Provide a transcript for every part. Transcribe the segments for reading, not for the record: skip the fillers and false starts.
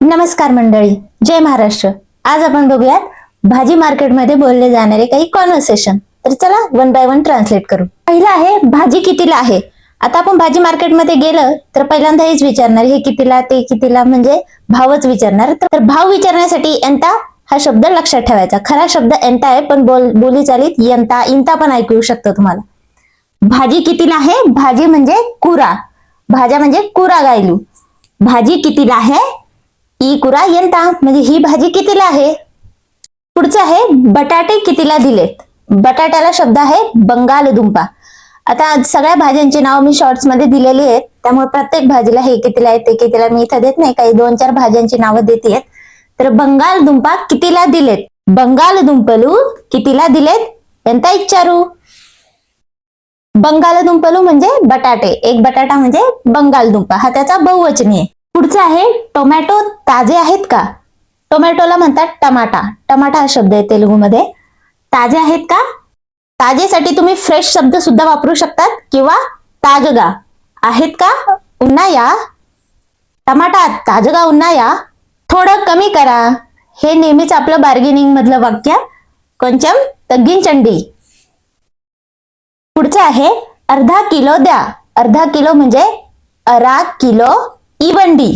नमस्कार मंडळी, जय महाराष्ट्र। आज आपण बघूयात भाजी मार्केटमध्ये बोलले जाणारे काही कॉन्व्हर्सेशन। तर चला वन बाय वन ट्रान्सलेट करू। पहिला आहे भाजी कितीला आहे। आता आपण भाजी मार्केटमध्ये गेलं तर पहिल्यांदा हेच विचारणार, हे कितीला ते कितीला, म्हणजे भावच विचारणार। तर भाव विचारण्यासाठी एंता हा शब्द लक्षात ठेवायचा। खरा शब्द एंता आहे, पण बोलीचालीत यंता इंता पण ऐकू शकतो तुम्हाला। भाजी कितीला आहे, भाजी म्हणजे कुरा, भाज्या म्हणजे कुरा गायलू। भाजी कितीला आहे, ई कुरा यंता, म्हणजे ही भाजी कितीला आहे। पुढचं आहे बटाटे कितीला दिलेत। बटाट्याला शब्द आहे बंगालदुंपा। आता सगळ्या भाज्यांची नाव मी शॉर्ट्स मध्ये दिलेली आहेत, त्यामुळे प्रत्येक भाजीला हे कितीला आहे ते कितीला मी इथं देत नाही, काही 2-4 भाज्यांची नावं देते। तर बंगालदुंपा कितीला दिलेत, बंगालदुंपलू कितीला दिलेत यंता इच्चारू। बंगालदुंपलू म्हणजे बटाटे, एक बटाटा म्हणजे बंगालदुंपा, हा त्याचा बहुवचनी आहे। पुढचं आहे टोमॅटो ताजे आहेत का। टोमॅटोला म्हणतात टमाटा, टमाटा हा शब्द आहे तेलुगूमध्ये। ताजे आहेत का, ताजेसाठी तुम्ही फ्रेश शब्द सुद्धा वापरू शकतात किंवा ताजगा। आहेत का उन्हाया, टमाटा ताजगा उन्हाया। थोडं कमी करा, हे नेहमीच आपलं बार्गेनिंग मधलं वाक्य, కొంచెం तग्गिंचंडी। पुढचं आहे अर्धा किलो द्या। अर्धा किलो म्हणजे अरा किलो इवंडी।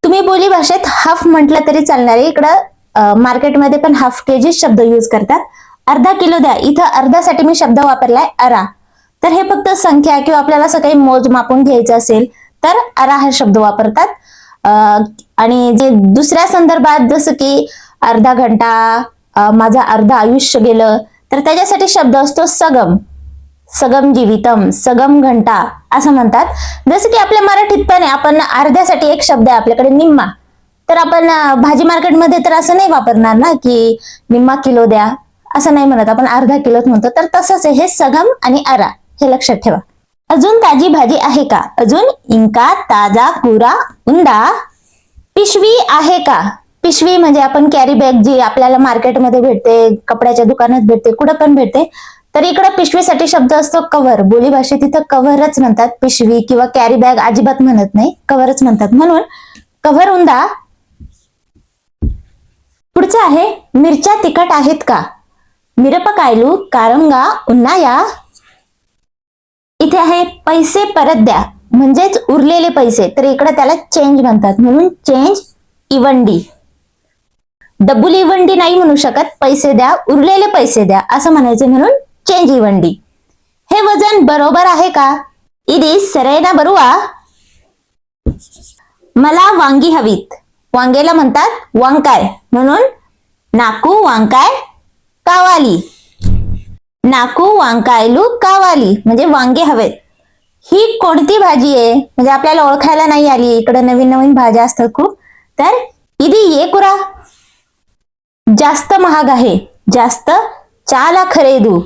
तुम्ही बोली भाषेत हाफ म्हटलं तरी चालणार आहे, इकडं मार्केटमध्ये पण हाफ केजी शब्द यूज करतात। अर्धा किलो द्या, इथं अर्ध्यासाठी मी शब्द वापरलाय अरा। तर हे फक्त संख्या किंवा आपल्याला असं काही मोजमापून घ्यायचं असेल तर अरा हा शब्द वापरतात। आणि जे दुसऱ्या संदर्भात जसं की अर्धा घंटा, माझं अर्ध आयुष्य गेलं, तर त्याच्यासाठी शब्द असतो सगम, सगम जीवितम, सगम घंटा असं म्हणतात। जसं की आपल्या मराठीत पण आहे, आपण अर्ध्यासाठी एक शब्द आहे आपल्याकडे निम्मा। तर आपण भाजी मार्केटमध्ये तर असं नाही वापरणार ना की निम्मा किलो द्या, असं नाही म्हणत, आपण अर्धा किलोच म्हणतो। तर तसंच आहे हे सगम आणि अरा, हे लक्षात ठेवा। अजून ताजी भाजी आहे का, अजून इंका ताजा कुरा उंदा। पिशवी आहे का, पिशवी म्हणजे आपण कॅरी बॅग जी आपल्याला मार्केटमध्ये भेटते, कपड्याच्या दुकानात भेटते, कुठं पण भेटते। तर इकडे पिशवीसाठी शब्द असतो कव्हर, बोली भाषेत इथं कव्हरच म्हणतात, पिशवी किंवा कॅरी बॅग अजिबात म्हणत नाही, कव्हरच म्हणतात, म्हणून कव्हर उंदा। पुढचं आहे मिरच्या तिखट आहेत का, मिरपकायलू कारणगा उन्हाया। इथे आहे पैसे परत द्या, म्हणजेच उरलेले पैसे, तर इकडे त्याला चेंज म्हणतात, म्हणून चेंज इवंडी। डबुल इवंडी नाही म्हणू शकत, पैसे द्या, उरलेले पैसे द्या असं म्हणायचं, म्हणून चेंज इवंडी। हे वजन बरोबर आहे का, इदी सरेना बरुवा। मला वांगी हवीत, वांगेला म्हणतात वांकाय, म्हणून नाकू वांकाय कावाली। नाकू वांकायलू कावाली म्हणजे वांगे हवेत। ही कोणती भाजी आहे, म्हणजे आपल्याला ओळखायला नाही आली, इकडे नवीन नवीन भाज्या असतात खूप। तर इदी ये कुरा, जास्त महाग आहे, जास्त चाला खरेदू।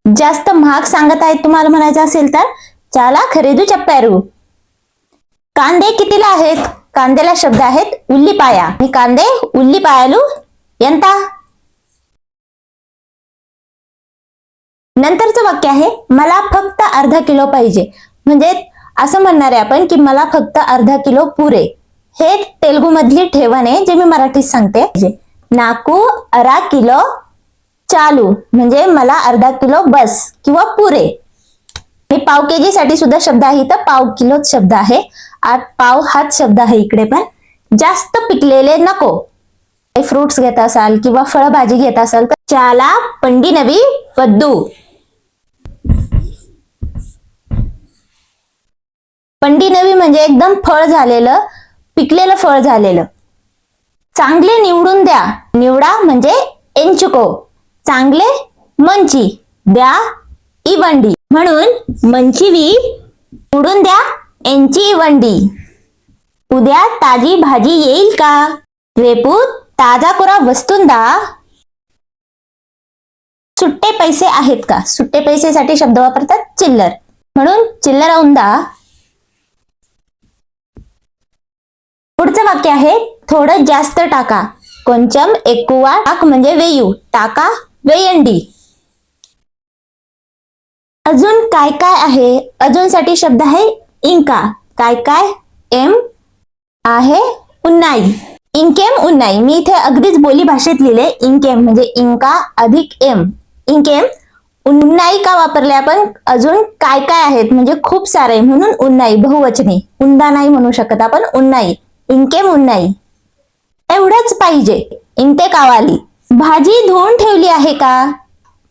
जास्त महाग सांगत आहेत तुम्हाला म्हणायचं असेल तर चाला खरेदू चप्प्यारू। कांदे कितीला आहेत, कांद्याला शब्द आहेत उल्लीपाया, आणि कांदे उल्लीपायालू यंता। नंतरचं वाक्य आहे मला फक्त अर्धा किलो पाहिजे, म्हणजे असं म्हणणार आहे आपण की मला फक्त अर्धा किलो पुरे। हे तेलुगू मधली ठेवण आहे जे मी मराठीत सांगते। नाकू अरा किलो चालू म्हणजे मला अर्धा किलो बस किंवा पुरे। हे पाव केजी साठी सुद्धा शब्द आहे, तर पाव किलोच शब्द आहे, आत पाव हाच शब्द आहे इकडे पण। जास्त पिकलेले नको, फ्रुट्स घेत असाल किंवा फळभाजी घेत असाल तर चाला पंडी नवी वद्दू। पंडी नवी म्हणजे एकदम फळ झालेलं, पिकलेलं फळ झालेलं। चांगले निवडून द्या, निवडा म्हणजे एंचुको, चांगले मंची, द्या इवंडी, म्हणून मंचीवी निवडून द्या एंची इवंडी। उद्या ताजी भाजी येईल का, रेपू ताजा कुरा वस्तुंदा। सुट्टे पैसे आहेत का, सुट्टे पैसेसाठी शब्द वापरतात चिल्लर, म्हणून चिल्लर उंदा। पुढचं वाक्य आहे थोडं जास्त टाका, కొంచెం ఎక్కువ टाक म्हणजे वेयू, टाका वेयंडी। अजून काय काय आहे, अजून साठी शब्द आहे इंका, काय काय एम आहे उन्नाई. इंकेम उन्नाई. मी इथे अगदीच बोली भाषेत लिहिले इंकेम म्हणजे इंका अधिक एम. इंकेम. उन्नाई का वापरले आपण? अजून काय काय आहेत म्हणजे खूप सारे म्हणून उन्नाई बहुवचनी. उंदा नाही म्हणू शकत आपण, उन्नाई. इंकेम उन्नाई. एवढंच पाहिजे. इंते कावाली. भाजी धुवून ठेवली आहे का?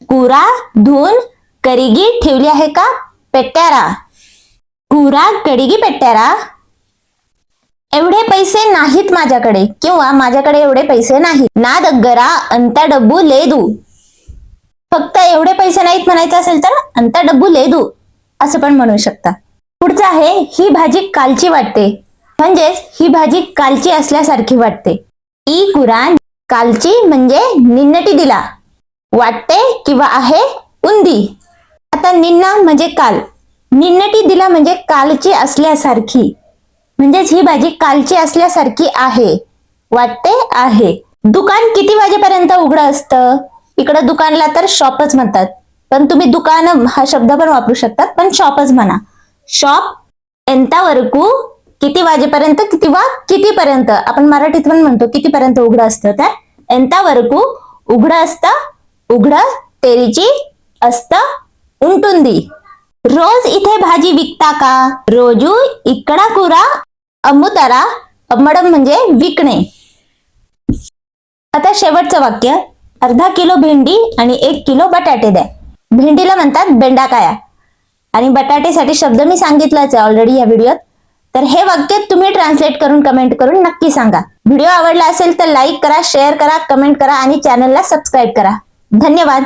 कुरा धुवून करिगी ठेवली आहे का? पेट्यारा. कुरा कडिगी पेट्यारा. एवढे पैसे नाहीत माझ्याकडे किंवा माझ्याकडे एवढे पैसे नाहीत. ना दग्गरा अंता डब्बू लेदू. फक्त एवढे पैसे नाहीत म्हणायचं असेल तर अंता डब्बू लेदू असं पण म्हणू शकता. पुढचं आहे ही भाजी कालची वाटते. म्हणजेच ही भाजी कालची असल्यासारखी वाटते. ई कुरा कालची म्हणजे निन्नटी दिला. वाटते किंवा आहे उंदी. आता निन्ना म्हणजे काल, निन्नटी दिला म्हणजे कालची असल्यासारखी. म्हणजेच ही भाजी कालची असल्यासारखी आहे. वाटते आहे. दुकान किती वाजेपर्यंत उघडं असतं? इकडं दुकानला तर शॉपच म्हणतात, पण तुम्ही दुकान हा शब्द पण वापरू शकतात, पण शॉपच म्हणा. शॉप एंतावरकू किती वाजेपर्यंत किंवा कितीपर्यंत आपण मराठीत पण म्हणतो कितीपर्यंत उघडं असतं. तर एंतावरकू उघडं असतं. उघडं तेरीची असतं उंटुंदी. रोज इथे भाजी विकता का? रोजू इकडा कुरा अमुतारा. अम्मडम म्हणजे विकणे. आता शेवटचं वाक्य. अर्धा किलो भेंडी आणि 1 किलो बटाटे द्या. भेंडीला म्हणतात बेंडाकाया आणि बटाटेसाठी शब्द मी सांगितलाच आहे ऑलरेडी या व्हिडिओत. तर हे वाक्य तुम्ही ट्रान्सलेट करून कमेंट करून नक्की सांगा. व्हिडिओ आवडला असेल तर लाईक करा, शेअर करा, कमेंट करा आणि चॅनलला सबस्क्राईब करा. धन्यवाद.